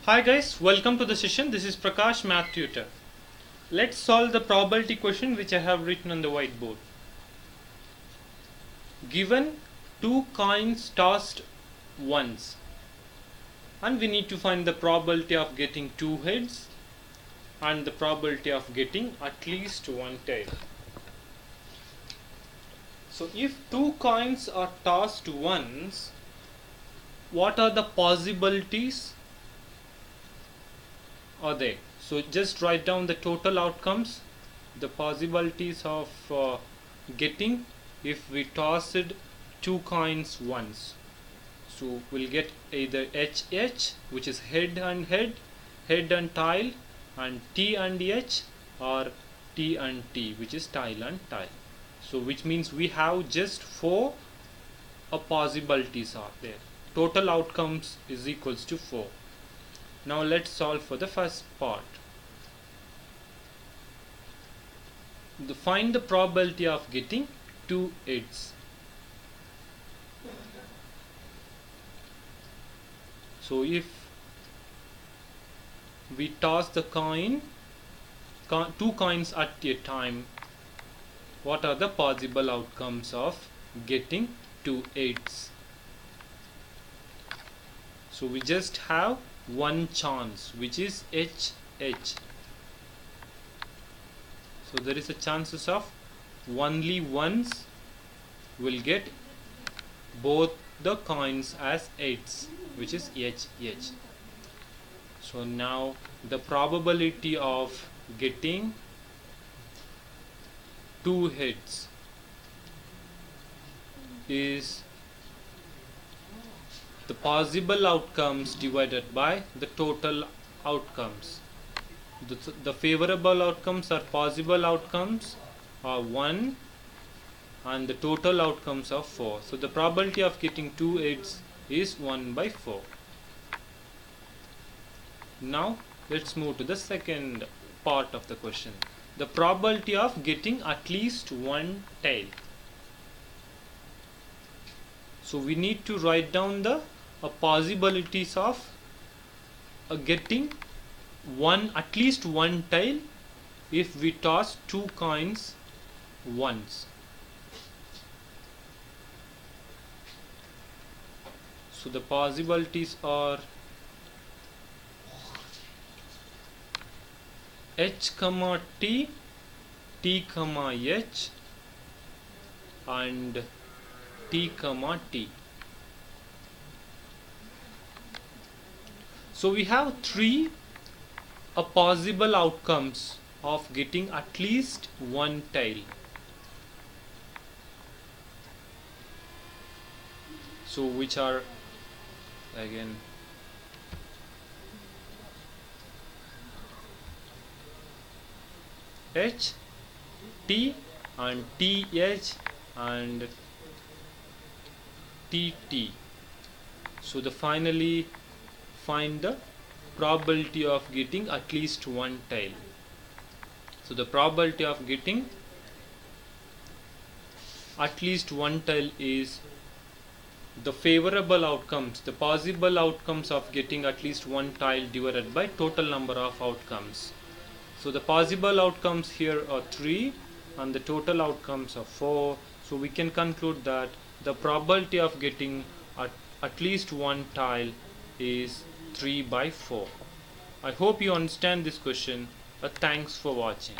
Hi guys, welcome to the session. This is Prakash, Math Tutor. Let's solve the probability question which I have written on the whiteboard. Given two coins tossed once, and we need to find the probability of getting two heads and the probability of getting at least one tail. So if two coins are tossed once, what are the possibilities are there? So just write down the total outcomes, the possibilities of getting if we tossed two coins once. So we'll get either HH, which is head and head, head and tail, and T and H, or T and T, which is tail and tail. So which means we have just four possibilities are there. Total outcomes is equals to 4. Now let's solve for the first part. Find the probability of getting two heads. So if we toss the two coins at a time, what are the possible outcomes of getting two heads? So we just have one chance, which is HH. So there is a chances of only once will get both the coins as heads, which is HH. So now the probability of getting two heads is the possible outcomes divided by the total outcomes. The favorable outcomes or possible outcomes are 1 and the total outcomes are 4. So the probability of getting two heads is 1 by 4. Now let's move to the second part of the question. The probability of getting at least one tail. So we need to write down the possibilities of getting at least one tail if we toss two coins once. So the possibilities are H comma T, T comma H, and T comma T. So we have three possible outcomes of getting at least one tail. So which are again H, T, and TH, and TT. So finally find the probability of getting at least one tail. So the probability of getting at least one tail is the favorable outcomes, the possible outcomes of getting at least one tail divided by total number of outcomes. So the possible outcomes here are 3 and the total outcomes are 4. So we can conclude that the probability of getting at least one tail is 3 by 4. I hope you understand this question. Thanks for watching.